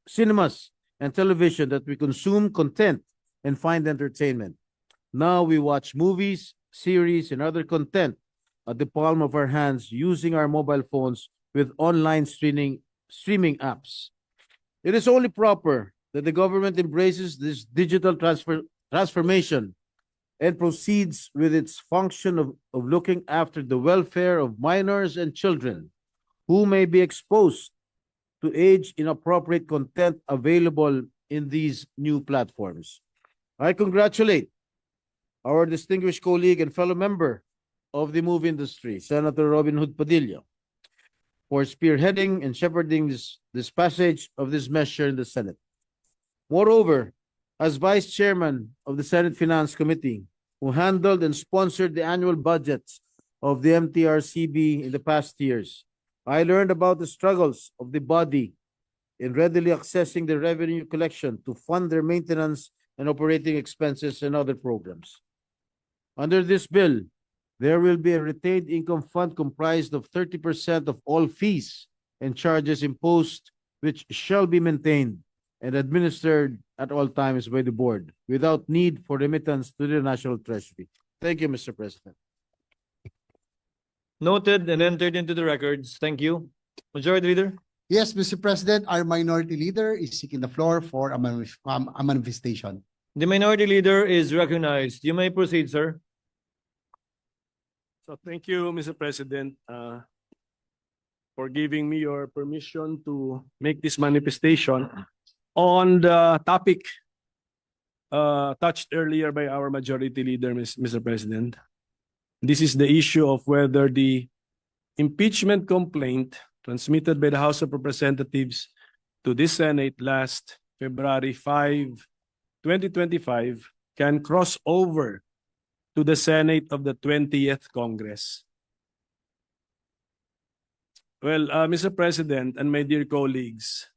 cinemas and television that we consume content and find entertainment. Now we watch movies, series, and other content at the palm of our hands using our mobile phones with online streaming apps. It is only proper that the government embraces this digital transformation and proceeds with its function of looking after the welfare of minors and children who may be exposed to age inappropriate content available in these new platforms. I congratulate our distinguished colleague and fellow member of the movie industry, Senator Robin Hood Padilla, for spearheading and shepherding this passage of this measure in the Senate. Moreover, as Vice Chairman of the Senate Finance Committee, who handled and sponsored the annual budgets of the MTRCB in the past years, I learned about the struggles of the body in readily accessing the revenue collection to fund their maintenance and operating expenses and other programs. Under this bill, there will be a retained income fund comprised of 30% of all fees and charges imposed, which shall be maintained and administered at all times by the board without need for remittance to the National Treasury. Thank you, Mr. President. Noted and entered into the records. Thank you. Majority Leader. Yes, Mr. President, our minority leader is seeking the floor for a manifestation. The Minority Leader is recognized. You may proceed, sir. So thank you, Mr. President, for giving me your permission to make this manifestation on the topic touched earlier by our Majority Leader, Mr. President. This is the issue of whether the impeachment complaint transmitted by the House of Representatives to this Senate last February 5, 2025 can cross over to the Senate of the 20th Congress. Well, Mr. President and my dear colleagues,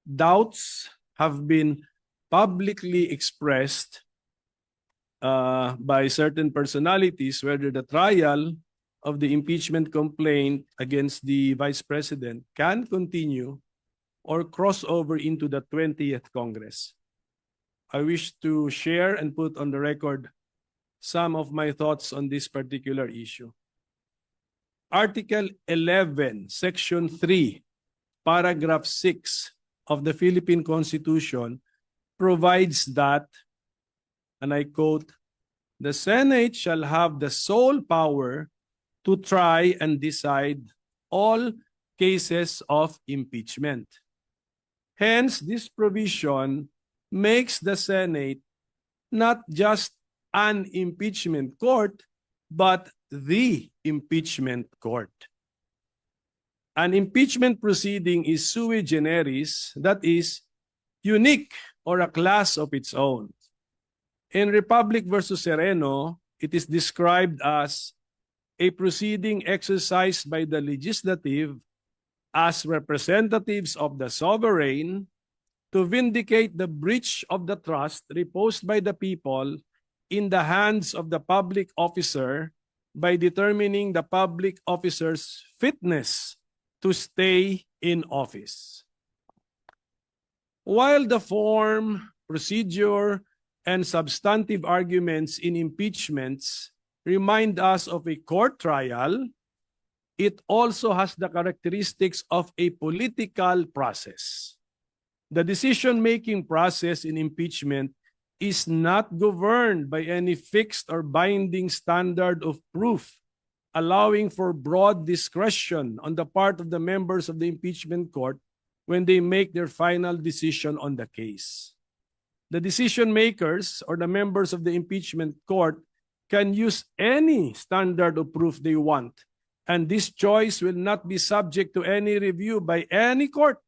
doubts have been publicly expressed by certain personalities whether the trial of the impeachment complaint against the Vice President can continue or cross over into the 20th Congress. I wish to share and put on the record some of my thoughts on this particular issue. Article 11, Section 3, Paragraph 6 of the Philippine Constitution provides that, and I quote, "The Senate shall have the sole power to try and decide all cases of impeachment." Hence, this provision makes the Senate not just an impeachment court, but the impeachment court. An impeachment proceeding is sui generis, that is, unique or a class of its own. In Republic versus Sereno, it is described as a proceeding exercised by the legislative as representatives of the sovereign to vindicate the breach of the trust reposed by the people in the hands of the public officer by determining the public officer's fitness to stay in office. While the form, procedure, and substantive arguments in impeachments remind us of a court trial, it also has the characteristics of a political process. The decision-making process in impeachment is not governed by any fixed or binding standard of proof, allowing for broad discretion on the part of the members of the impeachment court when they make their final decision on the case. The decision makers or the members of the impeachment court can use any standard of proof they want, and this choice will not be subject to any review by any court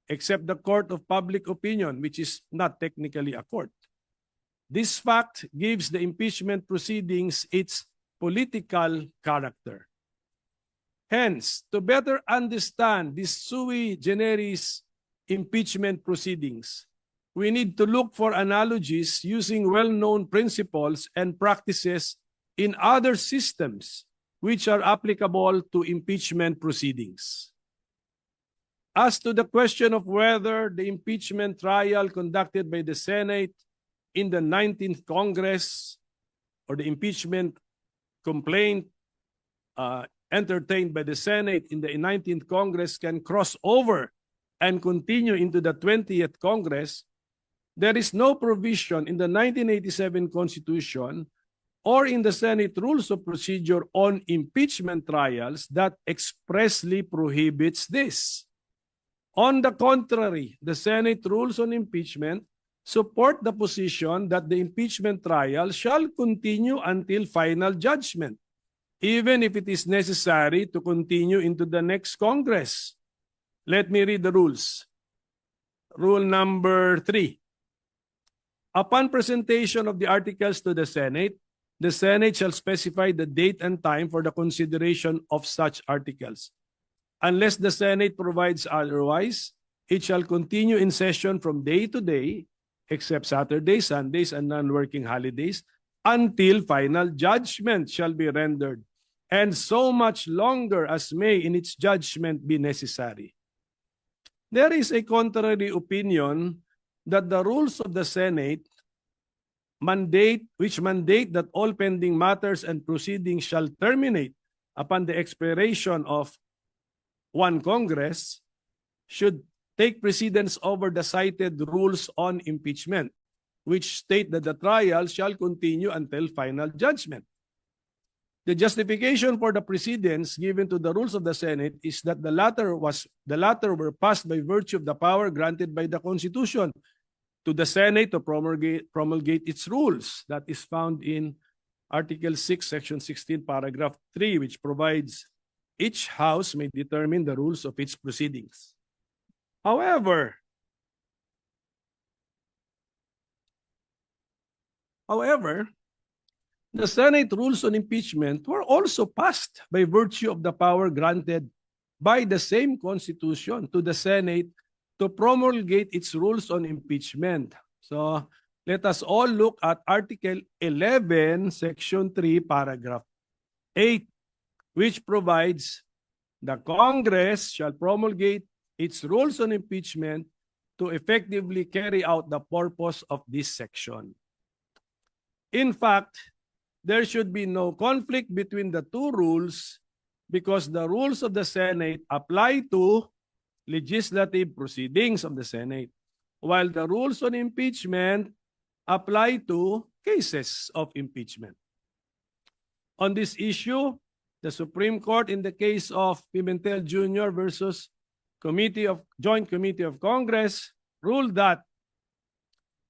except the court of public opinion, which is not technically a court. This fact gives the impeachment proceedings its political character. Hence, to better understand these sui generis impeachment proceedings, we need to look for analogies using well-known principles and practices in other systems which are applicable to impeachment proceedings. As to the question of whether the impeachment trial conducted by the Senate in the 19th Congress or the impeachment complaint entertained by the Senate in the 19th Congress can cross over and continue into the 20th Congress, there is no provision in the 1987 Constitution or in the Senate Rules of Procedure on impeachment trials that expressly prohibits this. On the contrary, the Senate Rules on Impeachment support the position that the impeachment trial shall continue until final judgment, even if it is necessary to continue into the next Congress. Let me read the rules. Rule number 3. Upon presentation of the articles to the Senate shall specify the date and time for the consideration of such articles. Unless the Senate provides otherwise, it shall continue in session from day to day, except Saturdays, Sundays, and non-working holidays, until final judgment shall be rendered, and so much longer as may in its judgment be necessary. There is a contrary opinion that the rules of the Senate mandate that all pending matters and proceedings shall terminate upon the expiration of one Congress should take precedence over the cited rules on impeachment, which state that the trial shall continue until final judgment. The justification for the precedence given to the rules of the Senate is that the latter were passed by virtue of the power granted by the Constitution to the Senate to promulgate its rules. That is found in Article 6, Section 16, Paragraph 3, which provides each House may determine the rules of its proceedings. However, the Senate rules on impeachment were also passed by virtue of the power granted by the same Constitution to the Senate to promulgate its rules on impeachment. So let us all look at Article 11, Section 3, Paragraph 8, which provides the Congress shall promulgate its rules on impeachment to effectively carry out the purpose of this section. In fact, there should be no conflict between the two rules because the rules of the Senate apply to legislative proceedings of the Senate, while the rules on impeachment apply to cases of impeachment. On this issue, the Supreme Court in the case of Pimentel Jr. versus Joint Committee of Congress ruled that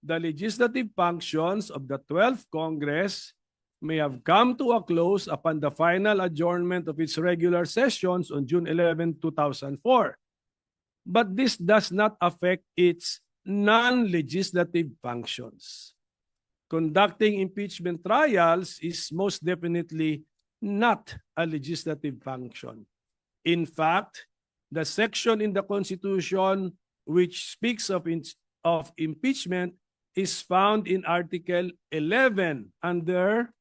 the legislative functions of the 12th Congress may have come to a close upon the final adjournment of its regular sessions on June 11, 2004. But this does not affect its non-legislative functions. Conducting impeachment trials is most definitely not a legislative function. In fact, the section in the Constitution which speaks of impeachment is found in Article 11 under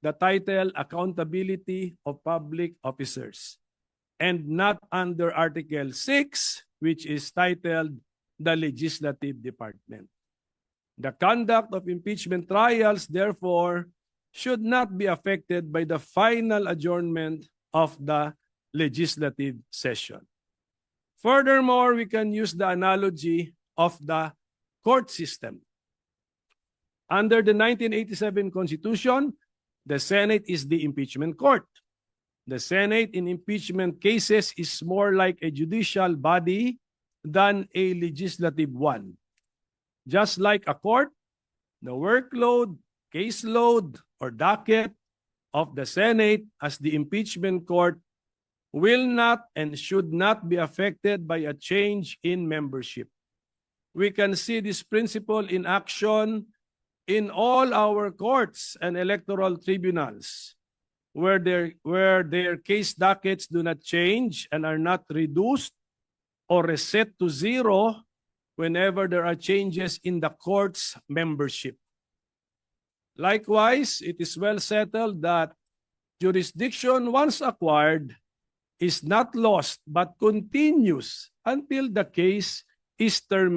the title Accountability of Public Officers, and not under Article 6, which is titled the Legislative Department. The conduct of impeachment trials, therefore, should not be affected by the final adjournment of the legislative session. Furthermore, we can use the analogy of the court system. Under the 1987 Constitution, the Senate is the impeachment court. The Senate in impeachment cases is more like a judicial body than a legislative one. Just like a court, the workload, caseload, or docket of the Senate as the impeachment court will not and should not be affected by a change in membership. We can see this principle in action in all our courts and electoral tribunals, where their case dockets do not change and are not reduced or reset to zero whenever there are changes in the court's membership. Likewise, it is well settled that jurisdiction once acquired is not lost but continues until the case is terminated.